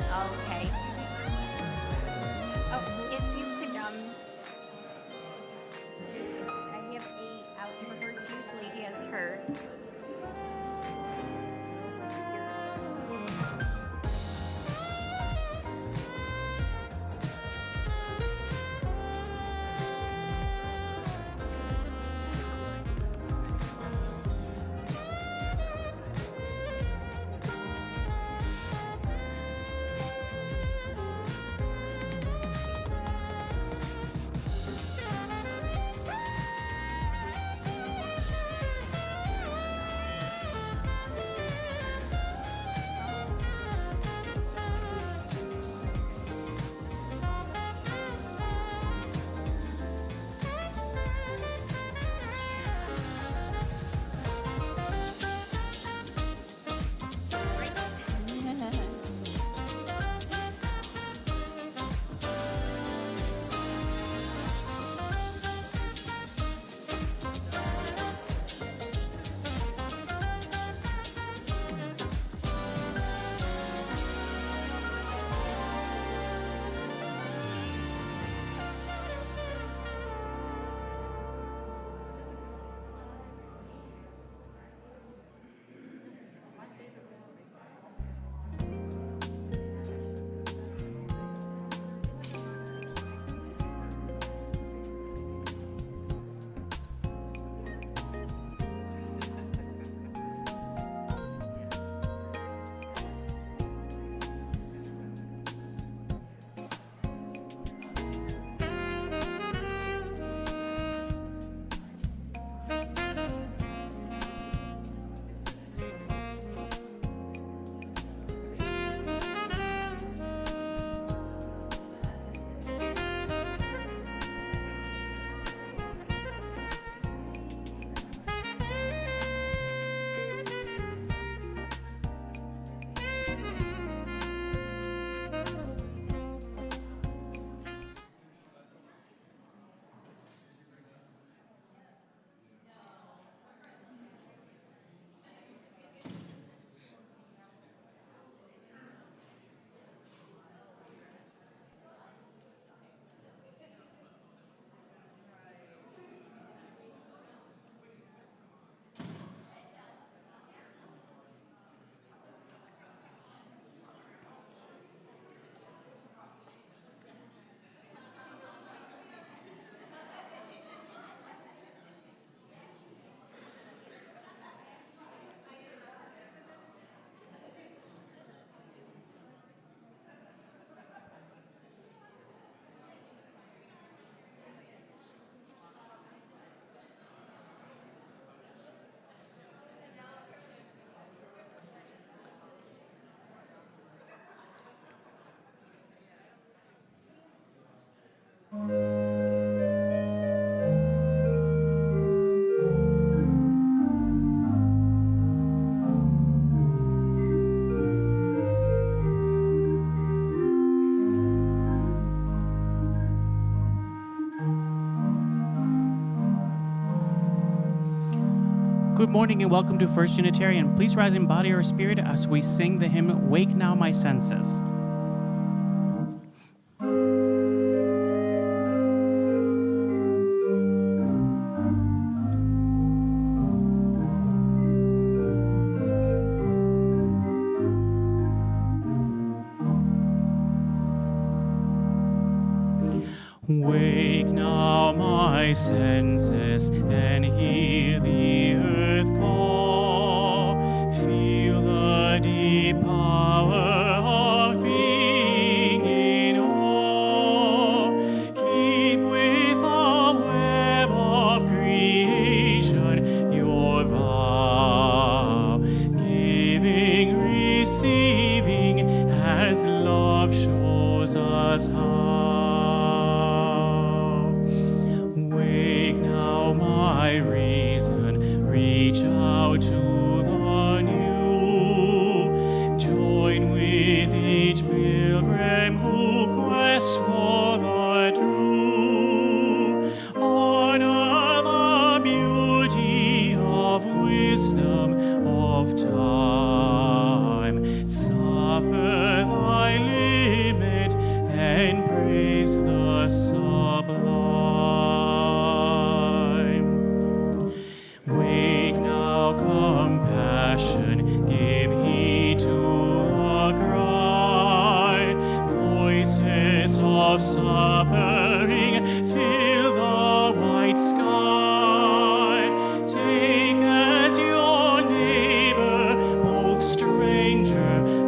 Okay. Oh, if you could, I have A out for her. She usually has her. Good morning and welcome to First Unitarian. Please rise in body or spirit as we sing the hymn, Wake Now My Senses. Wake now my senses and hear the earth call. Feel the deep power of being in awe. Keep with the web of creation your vow. Giving, receiving as love shows us how. My reason, reach out to the new. Join with each pilgrim who quests for the true. Honor the beauty of wisdom of time. Suffer thy of suffering fill the white sky. Take as your neighbor both stranger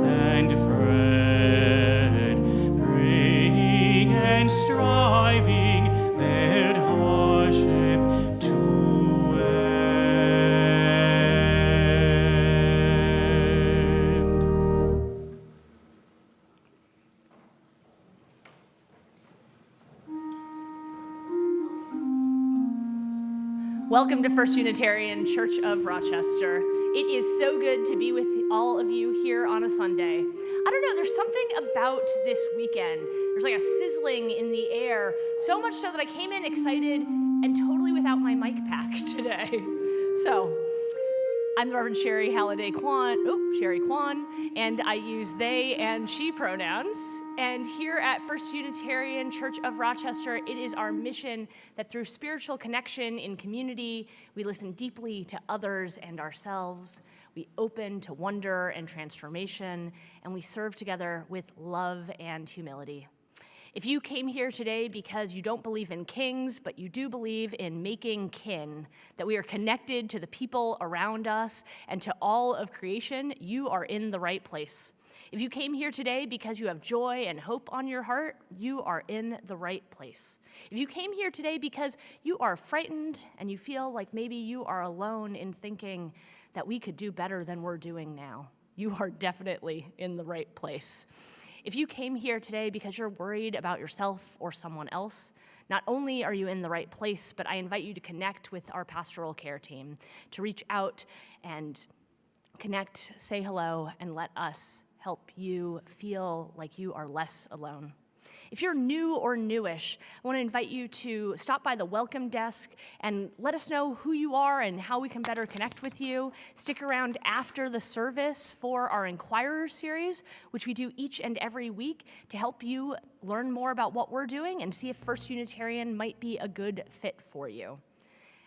and friend, praying and striving their hardship to end. Welcome to First Unitarian Church of Rochester. It is so good to be with all of you here on a Sunday. I don't know, there's something about this weekend. There's like a sizzling in the air, so much so that I came in excited and totally without my mic pack today. So, I'm the Reverend Sherry Halliday Sherry Kwan, and I use they and she pronouns. And here at First Unitarian Church of Rochester, it is our mission that through spiritual connection in community, we listen deeply to others and ourselves, we open to wonder and transformation, and we serve together with love and humility. If you came here today because you don't believe in kings, but you do believe in making kin, that we are connected to the people around us and to all of creation, you are in the right place. If you came here today because you have joy and hope on your heart, you are in the right place. If you came here today because you are frightened and you feel like maybe you are alone in thinking that we could do better than we're doing now, you are definitely in the right place. If you came here today because you're worried about yourself or someone else, not only are you in the right place, but I invite you to connect with our pastoral care team, to reach out and connect, say hello, and let us help you feel like you are less alone. If you're new or newish, I want to invite you to stop by the welcome desk and let us know who you are and how we can better connect with you. Stick around after the service for our Inquirer series, which we do each and every week to help you learn more about what we're doing and see if First Unitarian might be a good fit for you.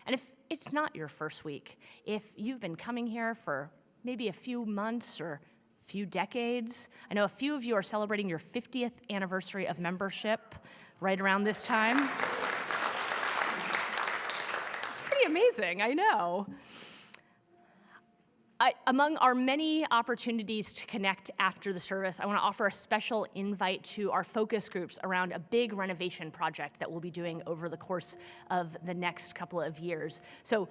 And if it's not your first week, if you've been coming here for maybe a few months or few decades. I know a few of you are celebrating your 50th anniversary of membership right around this time. It's pretty amazing, I know. Among our many opportunities to connect after the service, I want to offer a special invite to our focus groups around a big renovation project that we'll be doing over the course of the next couple of years. So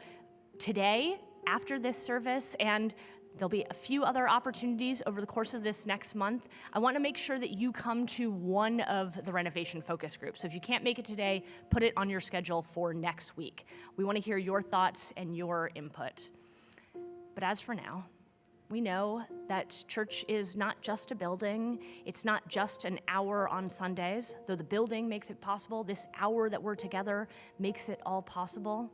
today, after this service, and there'll be a few other opportunities over the course of this next month, I want to make sure that you come to one of the renovation focus groups. So if you can't make it today, put it on your schedule for next week. We want to hear your thoughts and your input. But as for now, we know that church is not just a building. It's not just an hour on Sundays. Though the building makes it possible, this hour that we're together makes it all possible.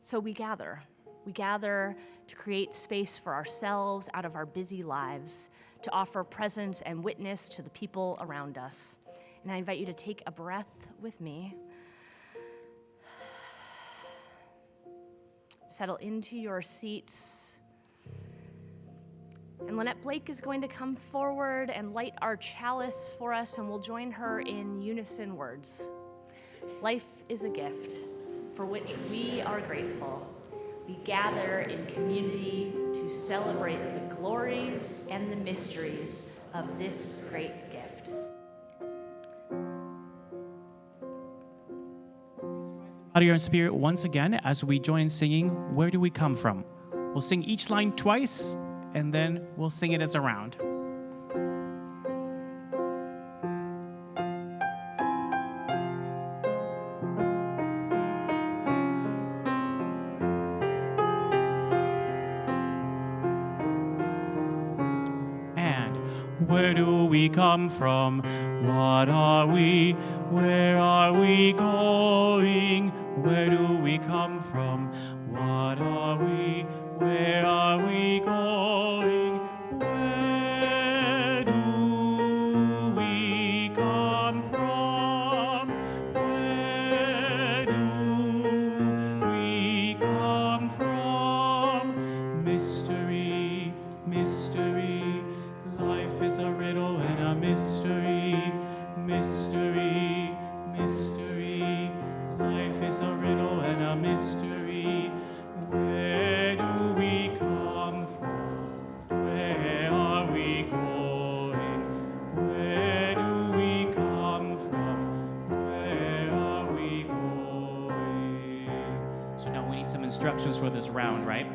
So we gather. We gather to create space for ourselves out of our busy lives, to offer presence and witness to the people around us. And I invite you to take a breath with me. Settle into your seats. And Lynette Blake is going to come forward and light our chalice for us, and we'll join her in unison words. Life is a gift for which we are grateful. We gather in community to celebrate the glories and the mysteries of this great gift. Body and spirit once again as we join in singing, Where Do We Come From? We'll sing each line twice, and then we'll sing it as a round. Where do we come from? What are we? Where are we going? Where do we come from? What are we? Where are we going? Where do we come from? Where do we come from? Mystery, mystery. Life is a riddle and a mystery, mystery. mystery. Life is a riddle and a mystery. Where do we come from? Where are we going? Where do we come from? Where are we going? So now we need some instructions for this round, right?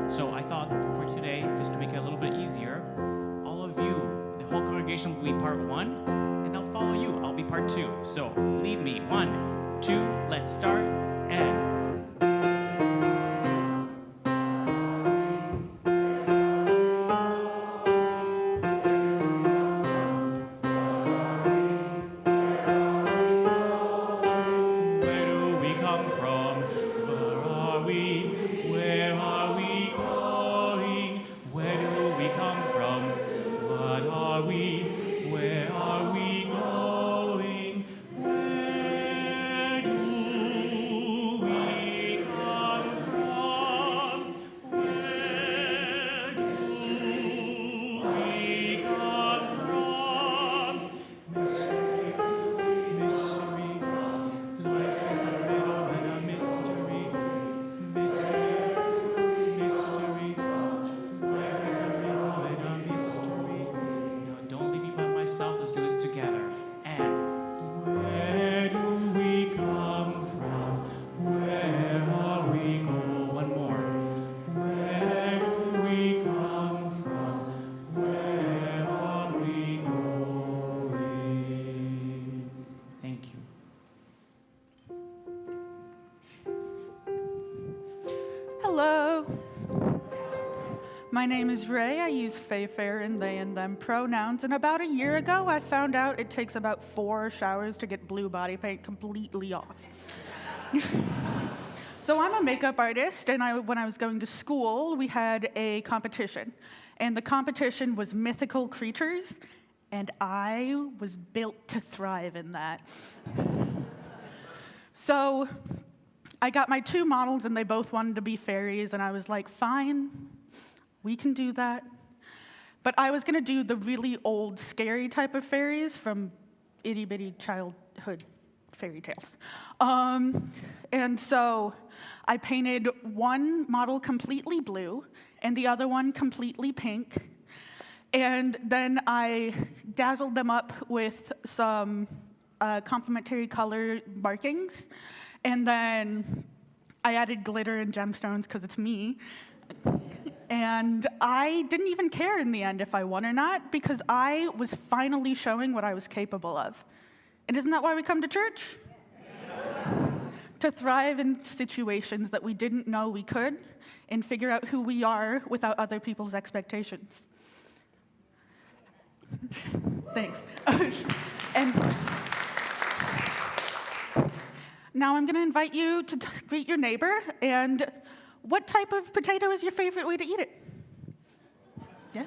So I thought for today, just to make it a little bit easier, all of you, the whole congregation will be part 1, and I'll follow you. I'll be part 2. So lead me. 1, 2, let's start, and... Hello. My name is Ray. I use they, fair, and they and them pronouns. And about a year ago, I found out it takes about 4 showers to get blue body paint completely off. So I'm a makeup artist, and when I was going to school, we had a competition. And the competition was mythical creatures, and I was built to thrive in that. So I got my 2 models, and they both wanted to be fairies, and I was like, fine, we can do that. But I was going to do the really old, scary type of fairies from itty-bitty childhood fairy tales. And so I painted one model completely blue, and the other one completely pink. And then I dazzled them up with some complementary color markings. And then I added glitter and gemstones because it's me. And I didn't even care in the end if I won or not, because I was finally showing what I was capable of. And isn't that why we come to church? To thrive in situations that we didn't know we could, and figure out who we are without other people's expectations. Thanks. And now I'm going to invite you to greet your neighbor. And what type of potato is your favorite way to eat it? Yeah?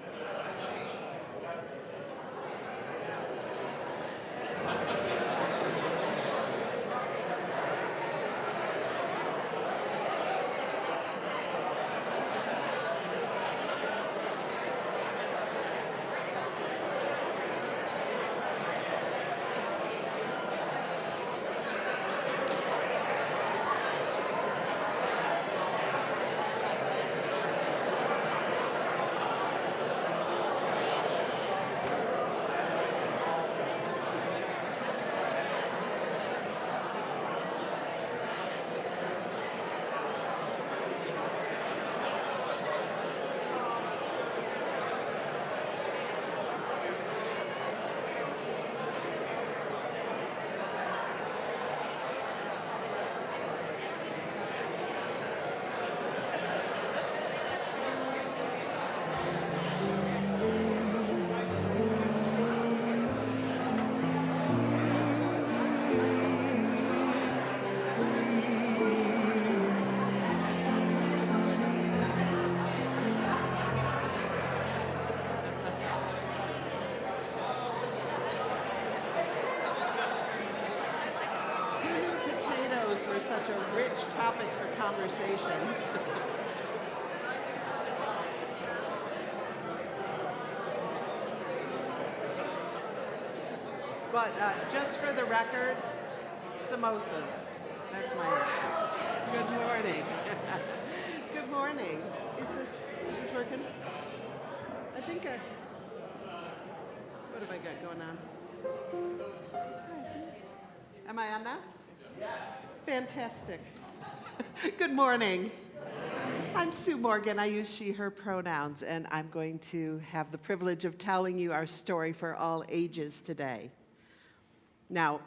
Were such a rich topic for conversation. But just for the record, Samosas. That's my answer. Good morning. Good morning. Is this working? I think what have I got going on? Am I on now? Yes. Fantastic. Good morning. I'm Sue Morgan. I use she, her pronouns, and I'm going to have the privilege of telling you our story for all ages today. Now,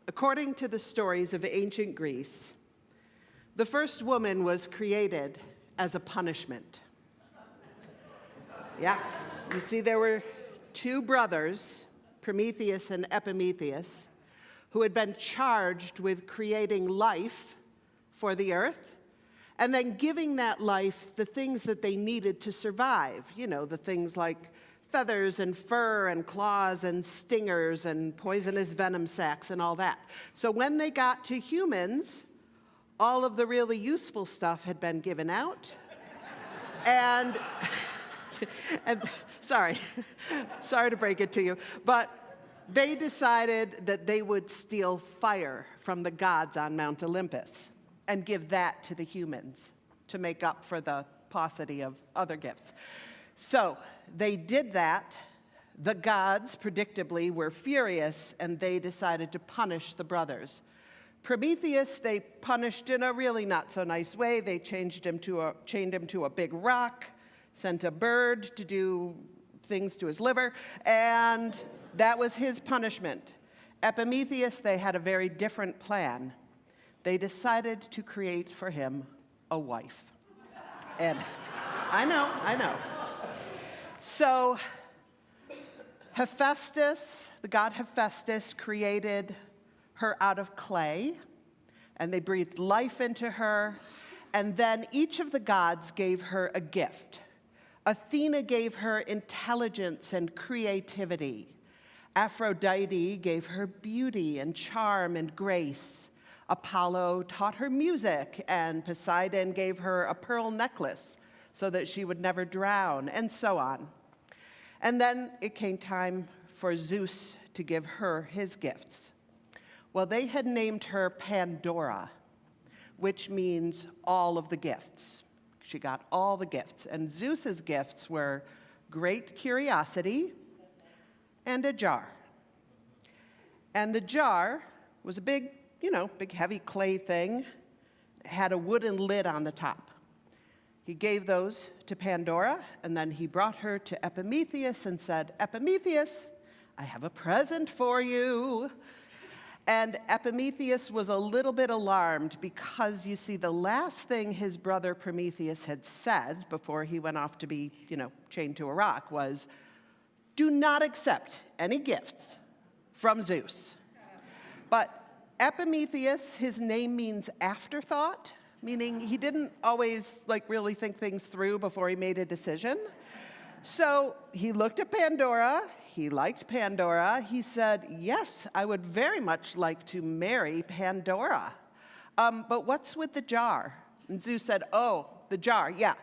according to the stories of ancient Greece, the first woman was created as a punishment. Yeah, you see, there were two brothers, Prometheus and Epimetheus, who had been charged with creating life for the earth and then giving that life the things that they needed to survive. You know, the things like feathers and fur and claws and stingers and poisonous venom sacs and all that. So when they got to humans, all of the really useful stuff had been given out. And sorry to break it to you, but they decided that they would steal fire from the gods on Mount Olympus and give that to the humans to make up for the paucity of other gifts. So they did that. The gods, predictably, were furious, and they decided to punish the brothers. Prometheus, they punished in a really not so nice way. They chained him to a big rock, sent a bird to do things to his liver, and that was his punishment. Epimetheus, they had a very different plan. They decided to create for him a wife. And I know. So Hephaestus, the god Hephaestus, created her out of clay, and they breathed life into her, and then each of the gods gave her a gift. Athena gave her intelligence and creativity. Aphrodite gave her beauty and charm and grace. Apollo taught her music, and Poseidon gave her a pearl necklace so that she would never drown, and so on. And then it came time for Zeus to give her his gifts. Well, they had named her Pandora, which means all of the gifts. She got all the gifts. And Zeus's gifts were great curiosity and a jar. And the jar was a big heavy clay thing. It had a wooden lid on the top. He gave those to Pandora, and then he brought her to Epimetheus and said, "Epimetheus, I have a present for you." And Epimetheus was a little bit alarmed because, you see, the last thing his brother Prometheus had said before he went off to be, chained to a rock was, "Do not accept any gifts from Zeus." But Epimetheus, his name means afterthought, meaning he didn't always really think things through before he made a decision. So he looked at Pandora. He liked Pandora. He said, "Yes, I would very much like to marry Pandora. But what's with the jar?" And Zeus said, "Oh, the jar, yeah.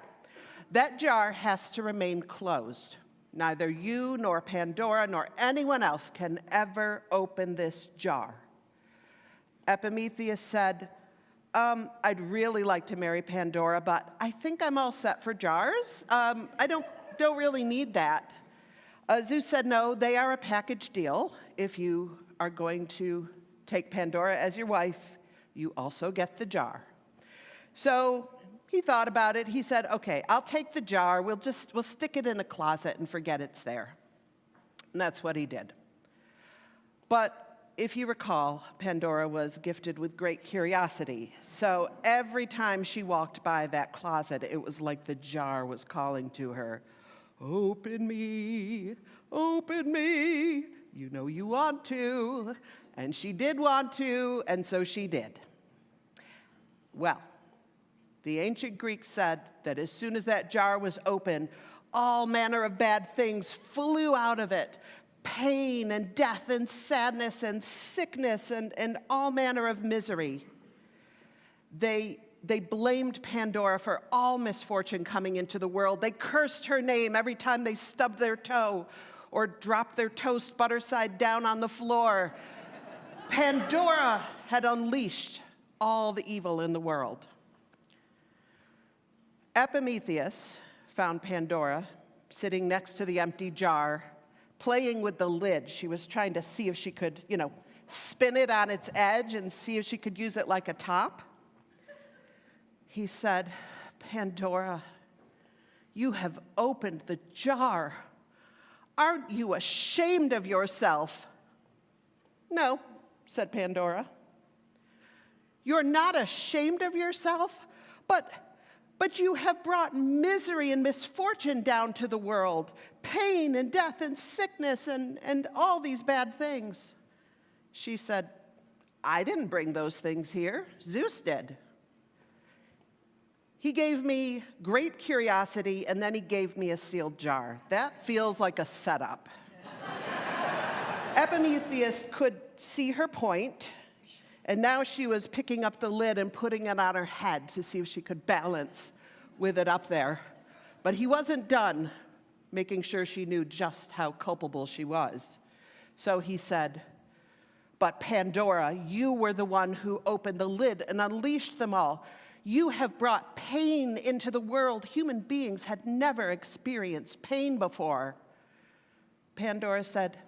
That jar has to remain closed. Neither you nor Pandora nor anyone else can ever open this jar." Epimetheus said, "I'd really like to marry Pandora, but I think I'm all set for jars. I don't really need that." Zeus said, "No, they are a package deal. If you are going to take Pandora as your wife, you also get the jar." So he thought about it. He said, "Okay, I'll take the jar. We'll stick it in a closet and forget it's there." And that's what he did. But if you recall, Pandora was gifted with great curiosity. So every time she walked by that closet, it was like the jar was calling to her, "Open me, open me. You know you want to." And she did want to, and so she did. Well, the ancient Greeks said that as soon as that jar was open, all manner of bad things flew out of it. Pain and death and sadness and sickness and all manner of misery. They blamed Pandora for all misfortune coming into the world. They cursed her name every time they stubbed their toe or dropped their toast butter side down on the floor. Pandora had unleashed all the evil in the world. Epimetheus found Pandora sitting next to the empty jar, playing with the lid. She was trying to see if she could, spin it on its edge and see if she could use it like a top. He said, "Pandora, you have opened the jar. Aren't you ashamed of yourself?" "No," said Pandora. "You're not ashamed of yourself? But you have brought misery and misfortune down to the world, pain and death and sickness and all these bad things." She said, "I didn't bring those things here. Zeus did. He gave me great curiosity, and then he gave me a sealed jar." That feels like a setup. Epimetheus could see her point, and now she was picking up the lid and putting it on her head to see if she could balance with it up there. But he wasn't done making sure she knew just how culpable she was. So he said, "But Pandora, you were the one who opened the lid and unleashed them all. You have brought pain into the world. Human beings had never experienced pain before." Pandora said,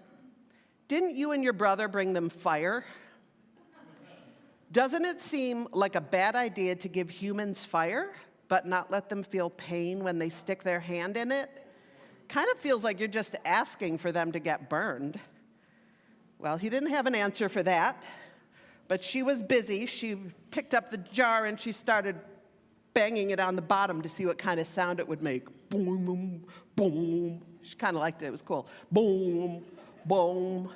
"Didn't you and your brother bring them fire? Doesn't it seem like a bad idea to give humans fire, but not let them feel pain when they stick their hand in it? Kind of feels like you're just asking for them to get burned." Well, he didn't have an answer for that, but she was busy. She picked up the jar and she started banging it on the bottom to see what kind of sound it would make. Boom, boom, boom. She kind of liked it. It was cool. Boom, boom.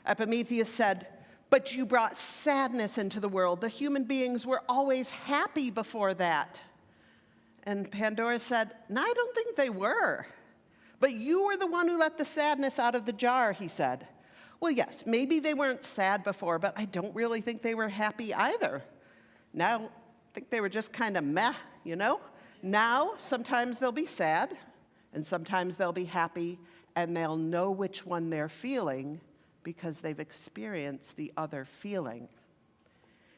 Epimetheus said, "But you brought sadness into the world. The human beings were always happy before that." And Pandora said, "No, I don't think they were. But you were the one who let the sadness out of the jar," he said. "Well, yes, maybe they weren't sad before, but I don't really think they were happy either. Now, I think they were just kind of meh, Now, sometimes they'll be sad, and sometimes they'll be happy, and they'll know which one they're feeling because they've experienced the other feeling."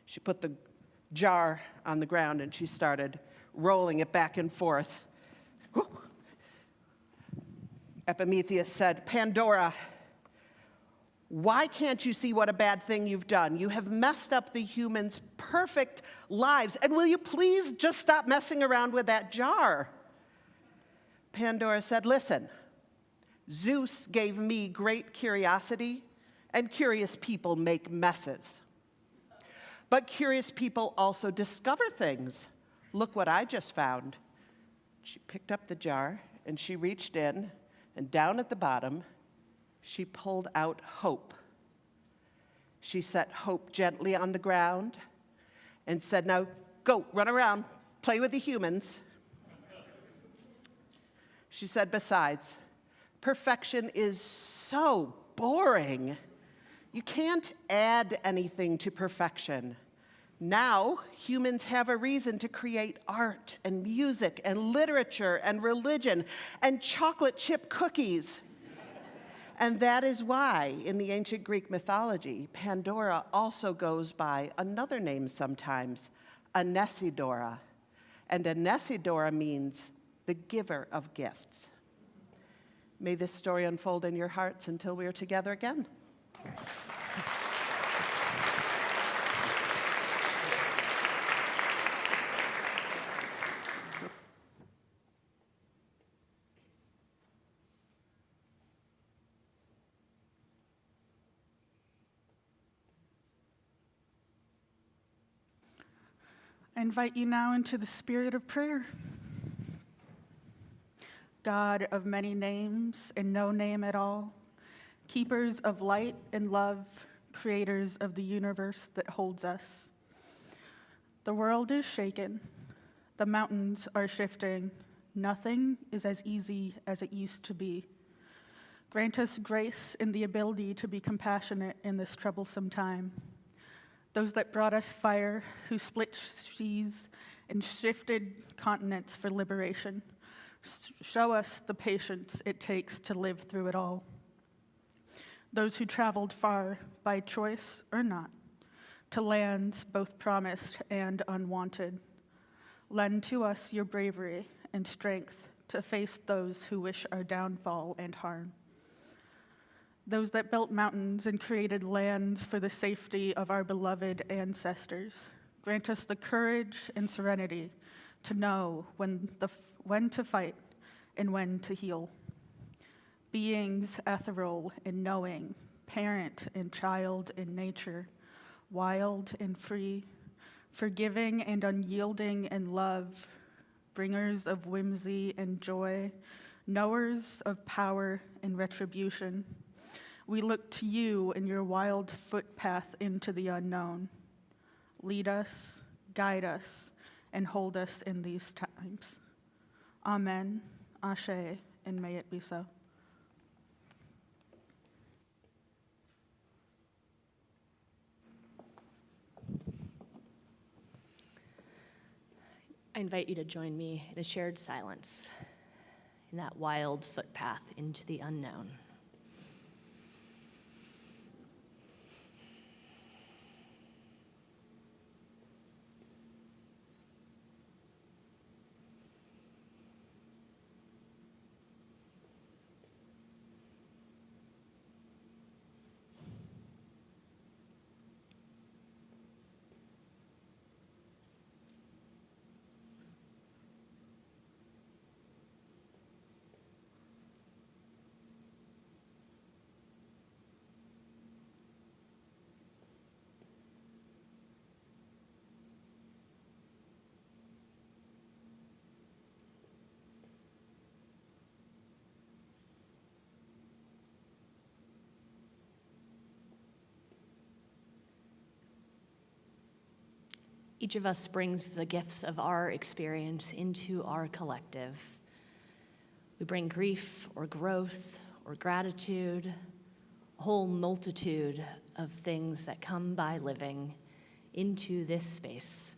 She put the jar on the ground and she started rolling it back and forth. Whew. Epimetheus said, "Pandora, why can't you see what a bad thing you've done? You have messed up the humans' perfect lives. And will you please just stop messing around with that jar?" Pandora said, "Listen, Zeus gave me great curiosity, and curious people make messes. But curious people also discover things. Look what I just found." She picked up the jar and she reached in, and down at the bottom, she pulled out hope. She set hope gently on the ground and said, "Now go, run around, play with the humans." She said, "Besides, perfection is so boring. You can't add anything to perfection. Now, humans have a reason to create art and music and literature and religion and chocolate chip cookies." And that is why, in the ancient Greek mythology, Pandora also goes by another name sometimes, Anesidora. And Anesidora means the giver of gifts. May this story unfold in your hearts until we are together again. I invite you now into the spirit of prayer. God of many names and no name at all, keepers of light and love, creators of the universe that holds us. The world is shaken, the mountains are shifting, nothing is as easy as it used to be. Grant us grace and the ability to be compassionate in this troublesome time. Those that brought us fire, who split seas and shifted continents for liberation, show us the patience it takes to live through it all. those who traveled far by choice or not, to lands both promised and unwanted. Lend to us your bravery and strength to face those who wish our downfall and harm. Those that built mountains and created lands for the safety of our beloved ancestors, grant us the courage and serenity to know when to fight and when to heal. Beings ethereal and knowing, parent and child in nature, wild and free, forgiving and unyielding in love, bringers of whimsy and joy, knowers of power and retribution. We look to you in your wild footpath into the unknown. Lead us, guide us, and hold us in these times. Amen, Ashe, and may it be so. I invite you to join me in a shared silence in that wild footpath into the unknown. Each of us brings the gifts of our experience into our collective. We bring grief or growth or gratitude, a whole multitude of things that come by living into this space.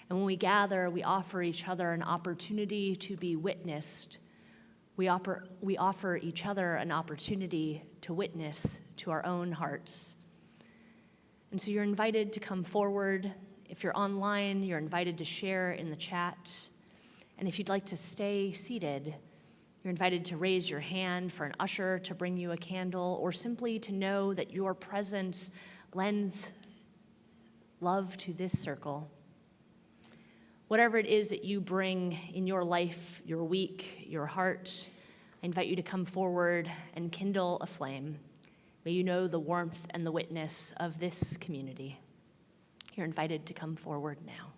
And when we gather, we offer each other an opportunity to be witnessed. We offer each other an opportunity to witness to our own hearts. And so you're invited to come forward. If you're online, you're invited to share in the chat. And if you'd like to stay seated, you're invited to raise your hand for an usher to bring you a candle, or simply to know that your presence lends love to this circle. Whatever it is that you bring in your life, your week, your heart, I invite you to come forward and kindle a flame. May you know the warmth and the witness of this community. You're invited to come forward now.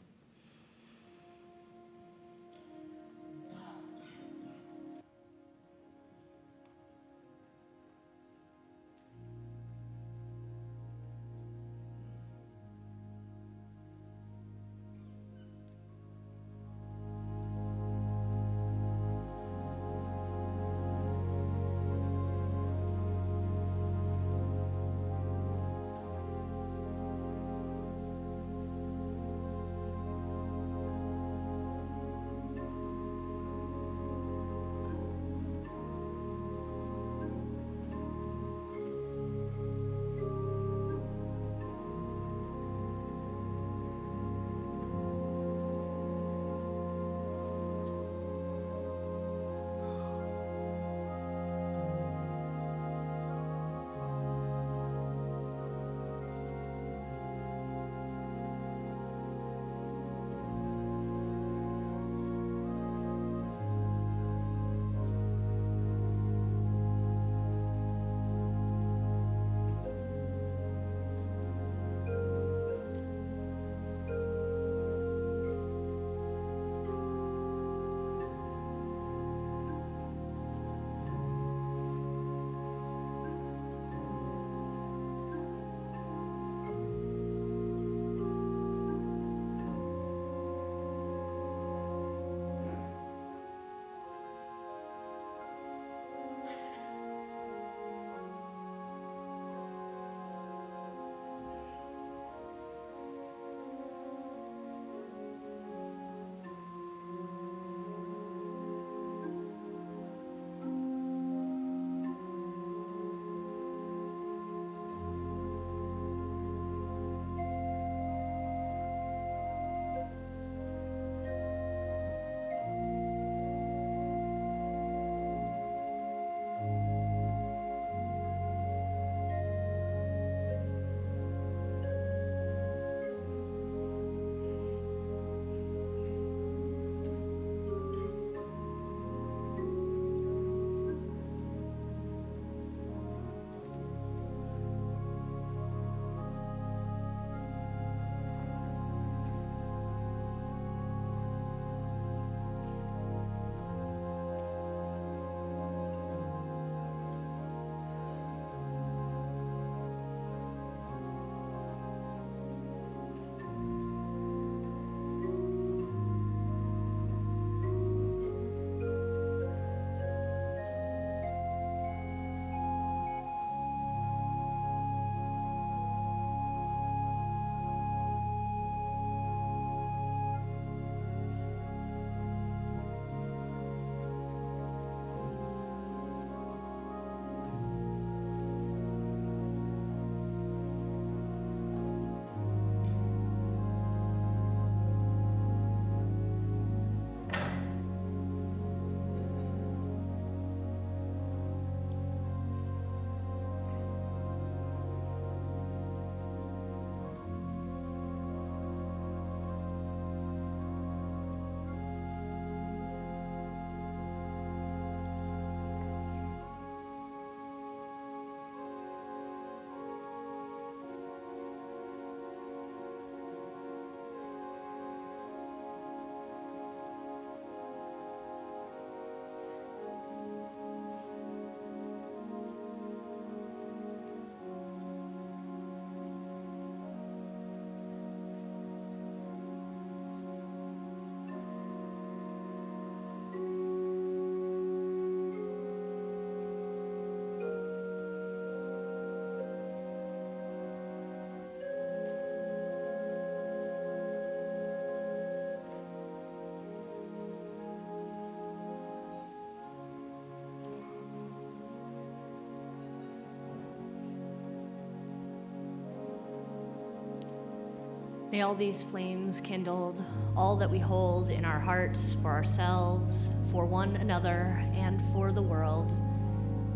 May all these flames kindled, all that we hold in our hearts for ourselves, for one another, and for the world,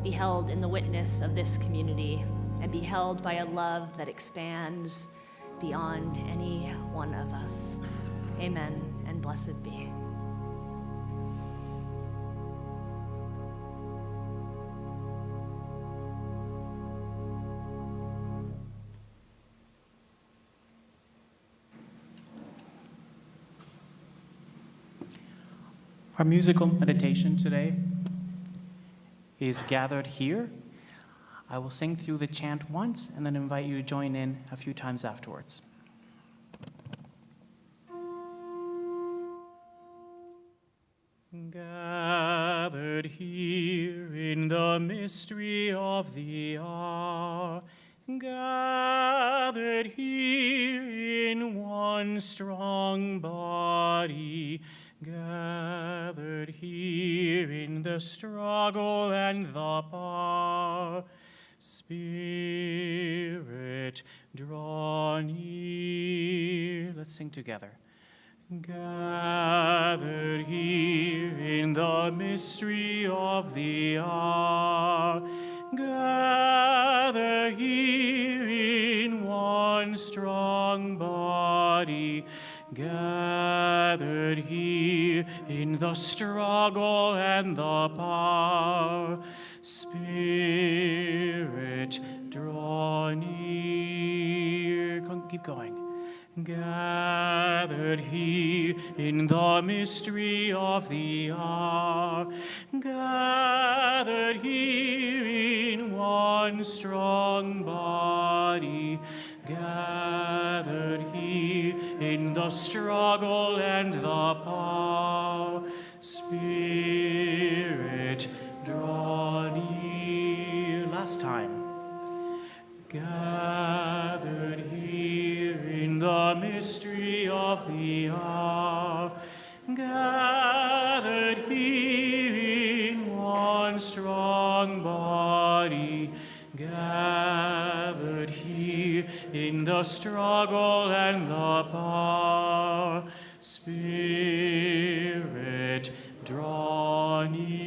be held in the witness of this community and be held by a love that expands beyond any one of us. Amen, and blessed be. Our musical meditation today is gathered here. I will sing through the chant once and then invite you to join in a few times afterwards. Gathered here in the mystery of the hour, gathered here in one strong body, gathered here in the struggle and the power. Spirit, draw near. Let's sing together. Gathered here in the mystery of the hour, gathered here in one strong body, gathered here in the struggle and the power. Spirit, draw near. Keep going. Gathered here in the mystery of the hour, gathered here in one strong body, gathered here in the struggle and the power. Spirit, draw near. Last time. Gathered here in the mystery of the hour, gathered here in one strong body, gathered here in the struggle and the power. Spirit, draw near.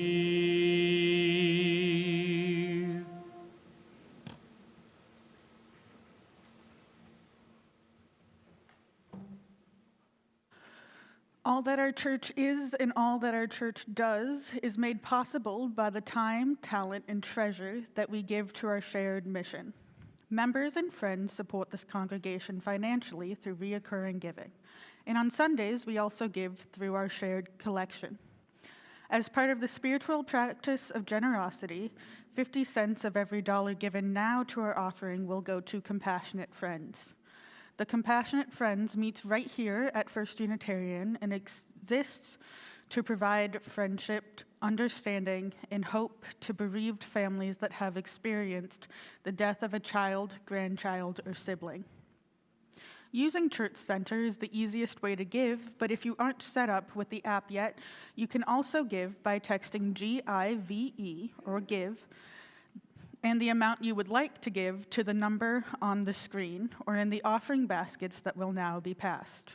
All that our church is and all that our church does is made possible by the time, talent, and treasure that we give to our shared mission. Members and friends support this congregation financially through reoccurring giving. And on Sundays, we also give through our shared collection. As part of the spiritual practice of generosity, 50 cents of every dollar given now to our offering will go to Compassionate Friends. The Compassionate Friends meets right here at First Unitarian and exists to provide friendship, understanding, and hope to bereaved families that have experienced the death of a child, grandchild, or sibling. Using Church Center is the easiest way to give, but if you aren't set up with the app yet, you can also give by texting GIVE, or give, and the amount you would like to give to the number on the screen or in the offering baskets that will now be passed.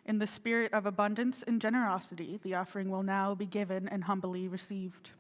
In the spirit of abundance and generosity, the offering will now be given and humbly received.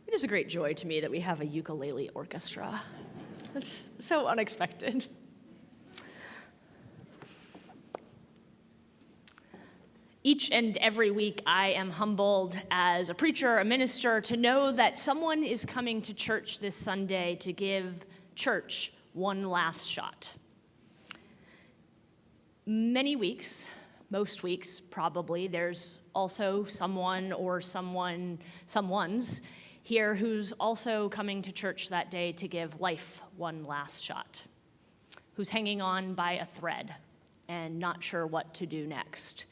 It is a great joy to me that we have a ukulele orchestra. That's so unexpected. Each and every week, I am humbled as a preacher, a minister, to know that someone is coming to church this Sunday to give church one last shot. Many weeks, most weeks probably, there's also someone or someone's here who's also coming to church that day to give life one last shot, who's hanging on by a thread and not sure what to do next.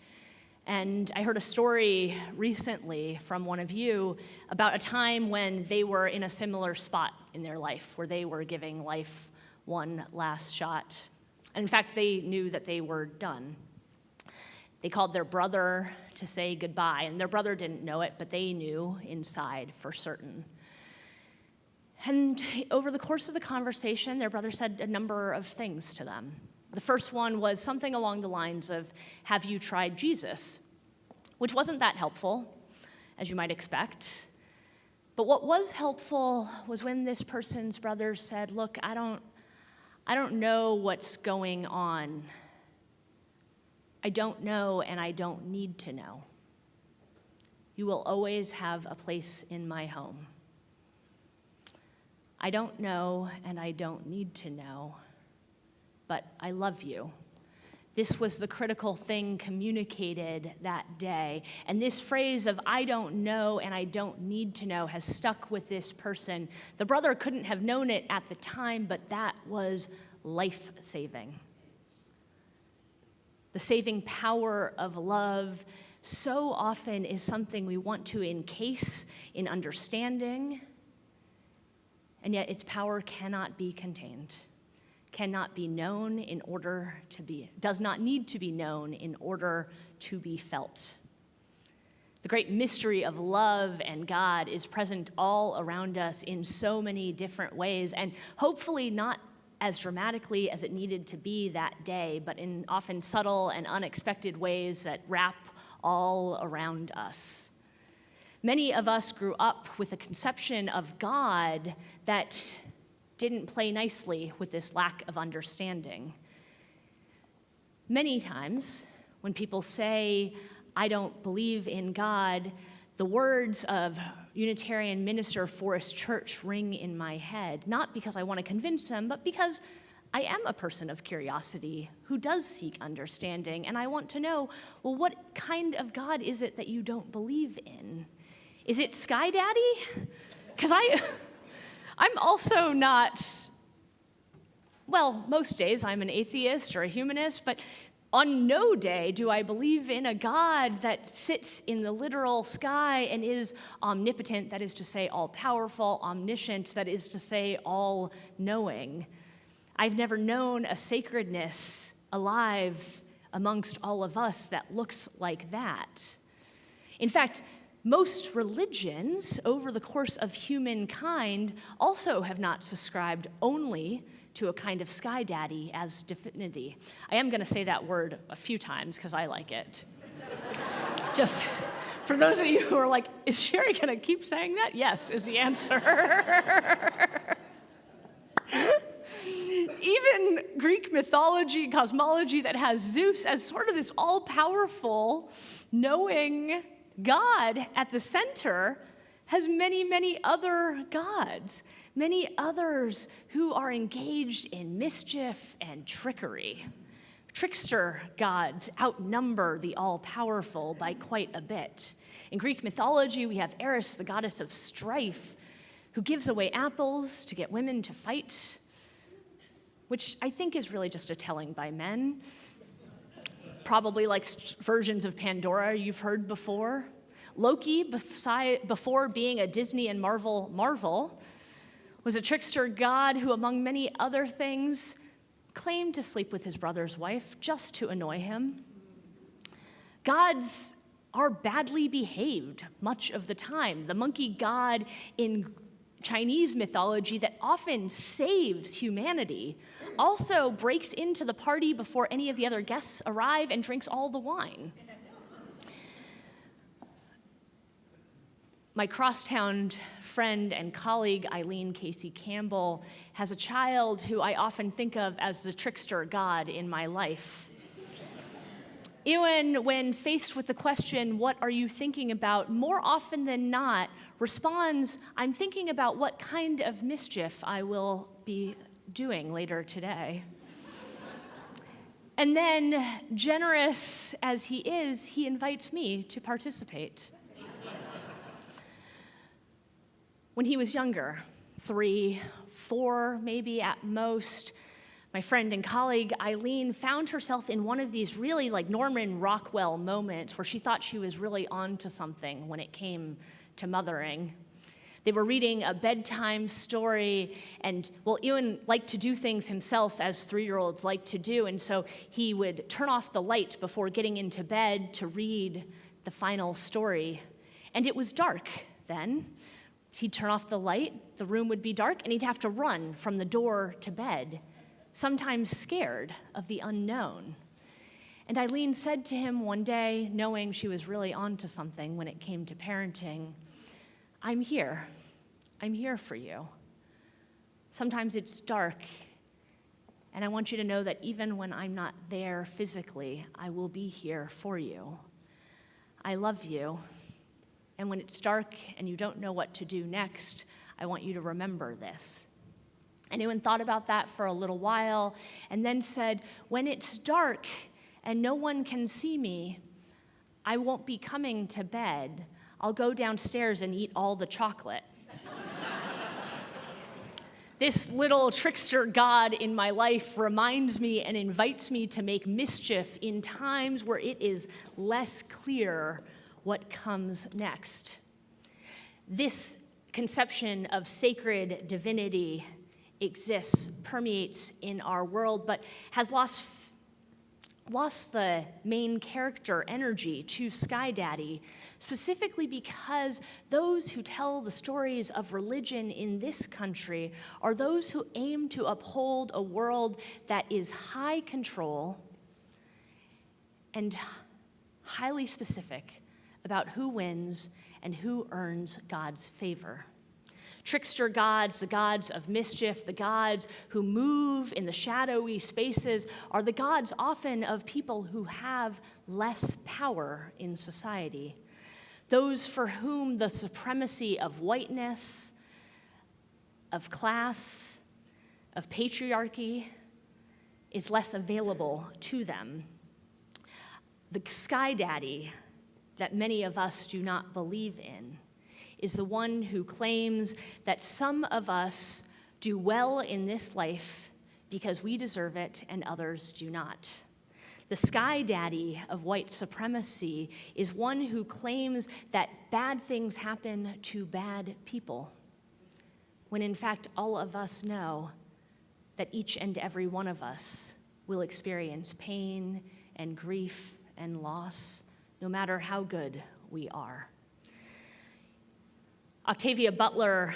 And I heard a story recently from one of you about a time when they were in a similar spot in their life, where they were giving life one last shot. And in fact, they knew that they were done. They called their brother to say goodbye, and their brother didn't know it, but they knew inside for certain. And over the course of the conversation, their brother said a number of things to them. The first one was something along the lines of, "Have you tried Jesus?" Which wasn't that helpful, as you might expect. But what was helpful was when this person's brother said, "Look, I don't know what's going on. I don't know, and I don't need to know. You will always have a place in my home. I don't know, and I don't need to know, but I love you." This was the critical thing communicated that day. And this phrase of "I don't know and I don't need to know" has stuck with this person. The brother couldn't have known it at the time, but that was life-saving. The saving power of love so often is something we want to encase in understanding, and yet its power cannot be contained, cannot be known in order to be, does not need to be known in order to be felt. The great mystery of love and God is present all around us in so many different ways, and hopefully not as dramatically as it needed to be that day, but in often subtle and unexpected ways that wrap all around us. Many of us grew up with a conception of God that didn't play nicely with this lack of understanding. Many times, when people say, "I don't believe in God," the words of Unitarian minister Forrest Church ring in my head, not because I want to convince them, but because I am a person of curiosity who does seek understanding, and I want to know, well, what kind of God is it that you don't believe in? Is it Sky Daddy? Because I'm also not, well, most days I'm an atheist or a humanist, but on no day do I believe in a God that sits in the literal sky and is omnipotent, that is to say all-powerful, omniscient, that is to say all-knowing. I've never known a sacredness alive amongst all of us that looks like that. In fact, most religions over the course of humankind also have not subscribed only to a kind of sky daddy as divinity. I am going to say that word a few times because I like it. Just for those of you who are like, is Sherry going to keep saying that? Yes, is the answer. Even Greek mythology, cosmology that has Zeus as sort of this all-powerful, knowing God at the center has many, many other gods, many others who are engaged in mischief and trickery. Trickster gods outnumber the all-powerful by quite a bit. In Greek mythology, we have Eris, the goddess of strife, who gives away apples to get women to fight, which I think is really just a telling by men. Probably like versions of Pandora you've heard before. Loki, before being a Disney and Marvel, was a trickster god who, among many other things, claimed to sleep with his brother's wife just to annoy him. Gods are badly behaved much of the time. The monkey god in Chinese mythology that often saves humanity, also breaks into the party before any of the other guests arrive and drinks all the wine. My crosstown friend and colleague, Eileen Casey Campbell, has a child who I often think of as the trickster god in my life. Ewan, when faced with the question, "What are you thinking about?" more often than not responds, "I'm thinking about what kind of mischief I will be doing later today." And then, generous as he is, he invites me to participate. When he was younger, 3, 4 maybe at most, my friend and colleague Eileen found herself in one of these really like Norman Rockwell moments where she thought she was really onto something when it came to mothering. They were reading a bedtime story, and Ewan liked to do things himself as 3-year-olds like to do, and so he would turn off the light before getting into bed to read the final story. And it was dark then. He'd turn off the light, the room would be dark, and he'd have to run from the door to bed, sometimes scared of the unknown. And Eileen said to him one day, knowing she was really onto something when it came to parenting, I'm here for you. Sometimes it's dark, and I want you to know that even when I'm not there physically, I will be here for you. I love you. And when it's dark and you don't know what to do next, I want you to remember this. And Ewan thought about that for a little while and then said, when it's dark and no one can see me, I won't be coming to bed. I'll go downstairs and eat all the chocolate. This little trickster god in my life reminds me and invites me to make mischief in times where it is less clear what comes next. This conception of sacred divinity exists, permeates in our world, but has lost the main character energy to Sky Daddy, specifically because those who tell the stories of religion in this country are those who aim to uphold a world that is high control and highly specific about who wins and who earns God's favor. Trickster gods, the gods of mischief, the gods who move in the shadowy spaces, are the gods often of people who have less power in society. Those for whom the supremacy of whiteness, of class, of patriarchy is less available to them. The Sky Daddy that many of us do not believe in is the one who claims that some of us do well in this life because we deserve it and others do not. The Sky Daddy of white supremacy is one who claims that bad things happen to bad people, when in fact all of us know that each and every one of us will experience pain and grief and loss, no matter how good we are. Octavia Butler,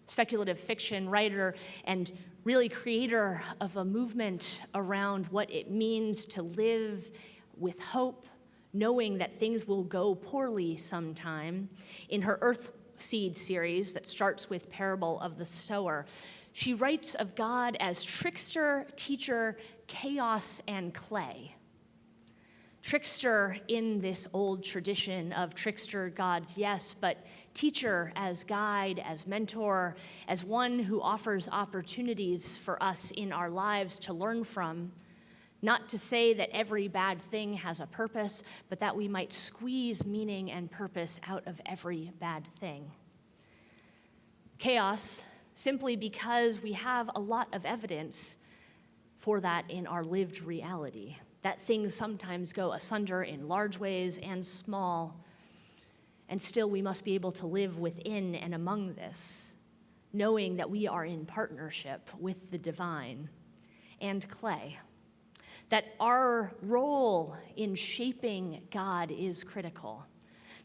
speculative fiction writer and really creator of a movement around what it means to live with hope, knowing that things will go poorly sometime, in her Earth Seed series that starts with Parable of the Sower, she writes of God as trickster, teacher, chaos, and clay. Trickster in this old tradition of trickster gods, yes, but teacher as guide, as mentor, as one who offers opportunities for us in our lives to learn from. Not to say that every bad thing has a purpose, but that we might squeeze meaning and purpose out of every bad thing. Chaos, simply because we have a lot of evidence for that in our lived reality. That things sometimes go asunder in large ways and small, and still we must be able to live within and among this, knowing that we are in partnership with the divine and clay, that our role in shaping God is critical,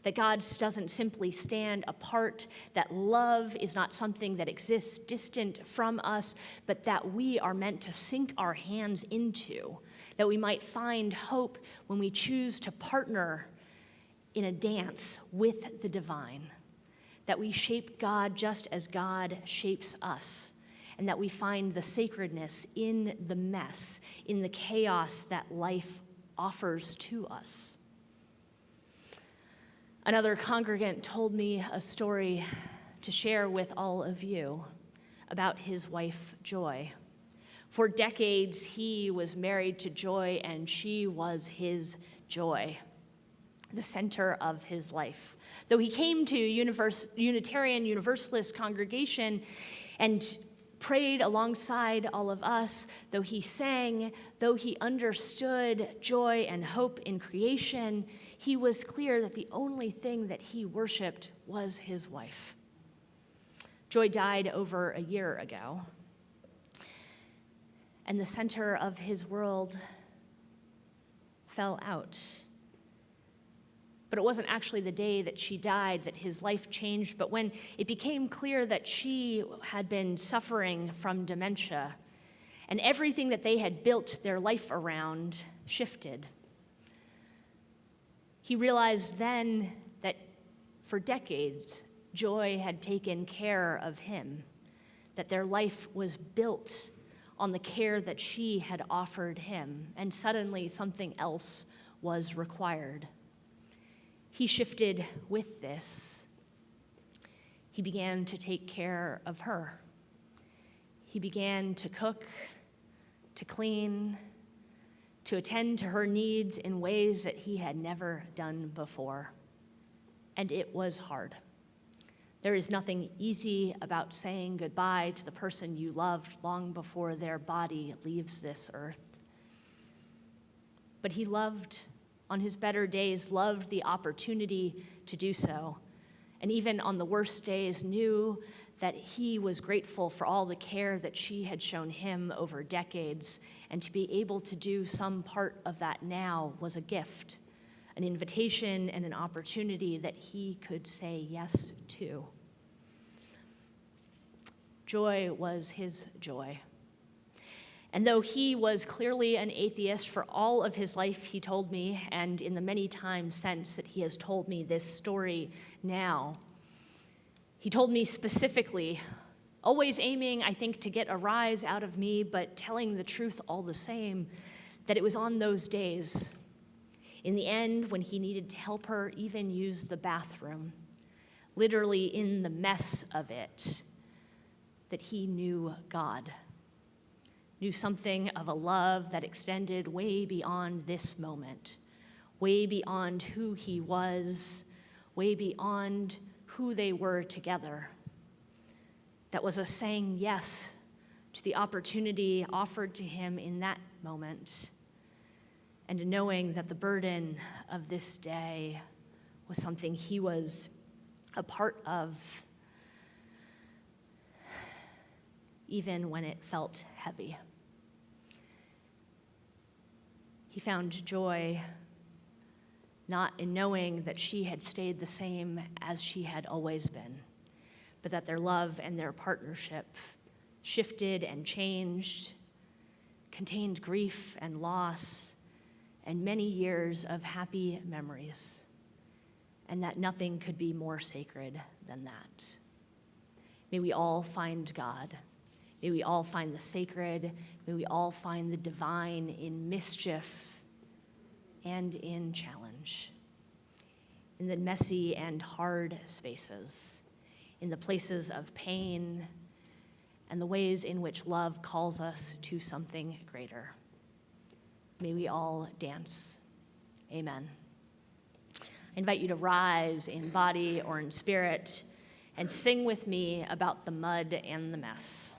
that God doesn't simply stand apart, that love is not something that exists distant from us, but that we are meant to sink our hands into, that we might find hope when we choose to partner in a dance with the divine, that we shape God just as God shapes us, and that we find the sacredness in the mess, in the chaos that life offers to us. Another congregant told me a story to share with all of you about his wife, Joy. For decades, he was married to Joy, and she was his joy, the center of his life. Though he came to Unitarian Universalist congregation and prayed alongside all of us, though he sang, though he understood joy and hope in creation, he was clear that the only thing that he worshiped was his wife. Joy died over a year ago, and the center of his world fell out. But it wasn't actually the day that she died that his life changed, but when it became clear that she had been suffering from dementia, and everything that they had built their life around shifted. He realized then that for decades, Joy had taken care of him, that their life was built on the care that she had offered him, and suddenly something else was required. He shifted with this. He began to take care of her. He began to cook, to clean, to attend to her needs in ways that he had never done before. And it was hard. There is nothing easy about saying goodbye to the person you loved long before their body leaves this earth. But he loved, on his better days, loved the opportunity to do so. And even on the worst days, knew that he was grateful for all the care that she had shown him over decades. And to be able to do some part of that now was a gift, an invitation and an opportunity that he could say yes to. Joy was his joy. And though he was clearly an atheist for all of his life, he told me, and in the many times since that he has told me this story now, he told me specifically, always aiming, I think, to get a rise out of me, but telling the truth all the same, that it was on those days, in the end, when he needed to help her even use the bathroom, literally in the mess of it, that he knew God. Knew something of a love that extended way beyond this moment, way beyond who he was, way beyond who they were together. That was a saying yes to the opportunity offered to him in that moment, and knowing that the burden of this day was something he was a part of, even when it felt heavy. He found joy not in knowing that she had stayed the same as she had always been, but that their love and their partnership shifted and changed, contained grief and loss, and many years of happy memories, and that nothing could be more sacred than that. May we all find God. May we all find the sacred. May we all find the divine in mischief and in challenge, in the messy and hard spaces, in the places of pain, and the ways in which love calls us to something greater. May we all dance. Amen. I invite you to rise in body or in spirit and sing with me about the mud and the mess.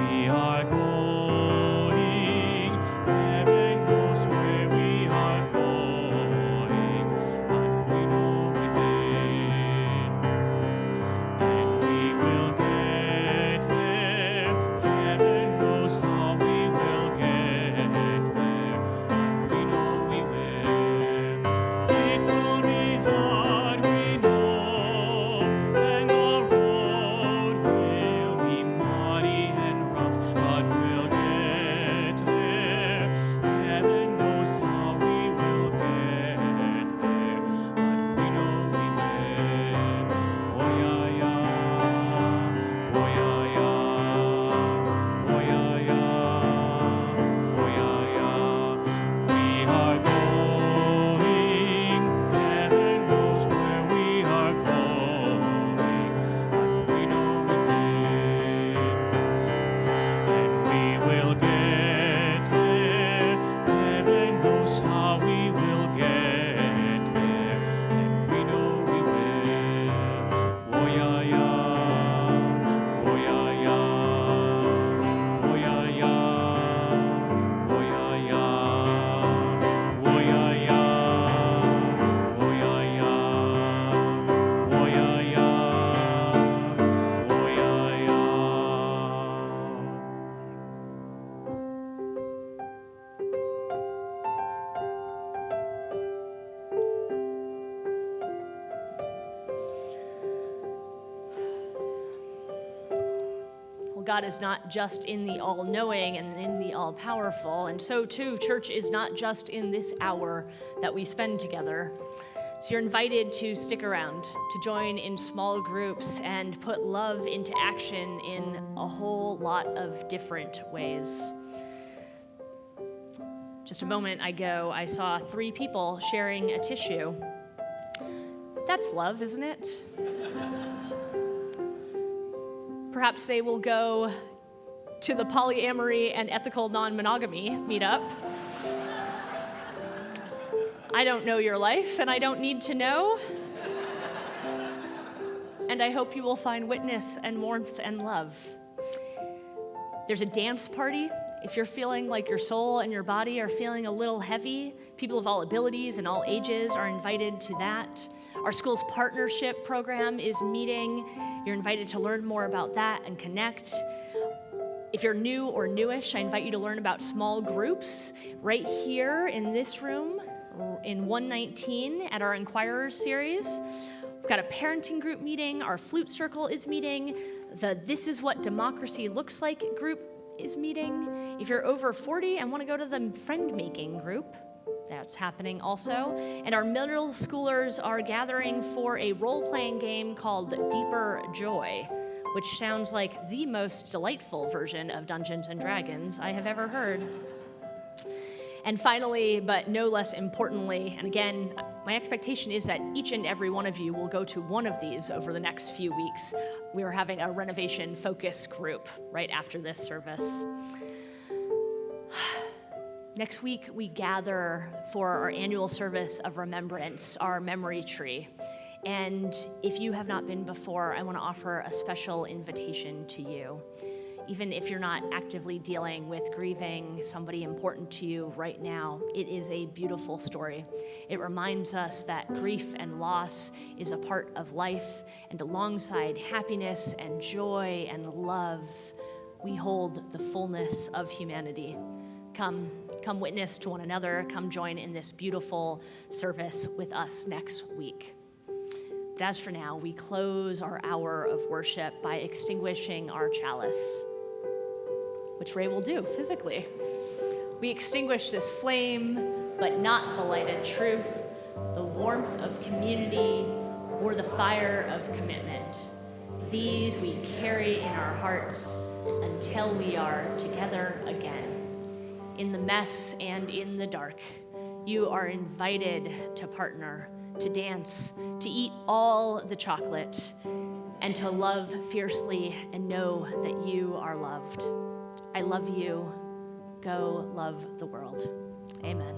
We are going, heaven knows where we are going. God is not just in the all-knowing and in the all-powerful, and so too, church is not just in this hour that we spend together. So you're invited to stick around, to join in small groups and put love into action in a whole lot of different ways. Just a moment ago, I saw 3 people sharing a tissue. That's love, isn't it? Perhaps they will go to the polyamory and ethical non-monogamy meetup. I don't know your life, and I don't need to know. And I hope you will find witness and warmth and love. There's a dance party. If you're feeling like your soul and your body are feeling a little heavy, people of all abilities and all ages are invited to that. Our school's partnership program is meeting. You're invited to learn more about that and connect. If you're new or newish, I invite you to learn about small groups right here in this room in 119 at our Inquirers series. We've got a parenting group meeting. Our flute circle is meeting. The This Is What Democracy Looks Like group is meeting. If you're over 40 and want to go to the friend-making group, that's happening also. And our middle schoolers are gathering for a role-playing game called Deeper Joy, which sounds like the most delightful version of Dungeons and Dragons I have ever heard. And finally, but no less importantly, and again, my expectation is that each and every one of you will go to one of these over the next few weeks. We are having a renovation focus group right after this service. Next week, we gather for our annual service of remembrance, our memory tree. And if you have not been before, I want to offer a special invitation to you. Even if you're not actively dealing with grieving somebody important to you right now, it is a beautiful story. It reminds us that grief and loss is a part of life, and alongside happiness and joy and love, we hold the fullness of humanity. Come witness to one another. Come join in this beautiful service with us next week. But as for now, we close our hour of worship by extinguishing our chalice, which Ray will do physically. We extinguish this flame, but not the lighted truth, the warmth of community, or the fire of commitment. These we carry in our hearts until we are together again. In the mess and in the dark, you are invited to partner, to dance, to eat all the chocolate, and to love fiercely and know that you are loved. I love you. Go love the world. Amen.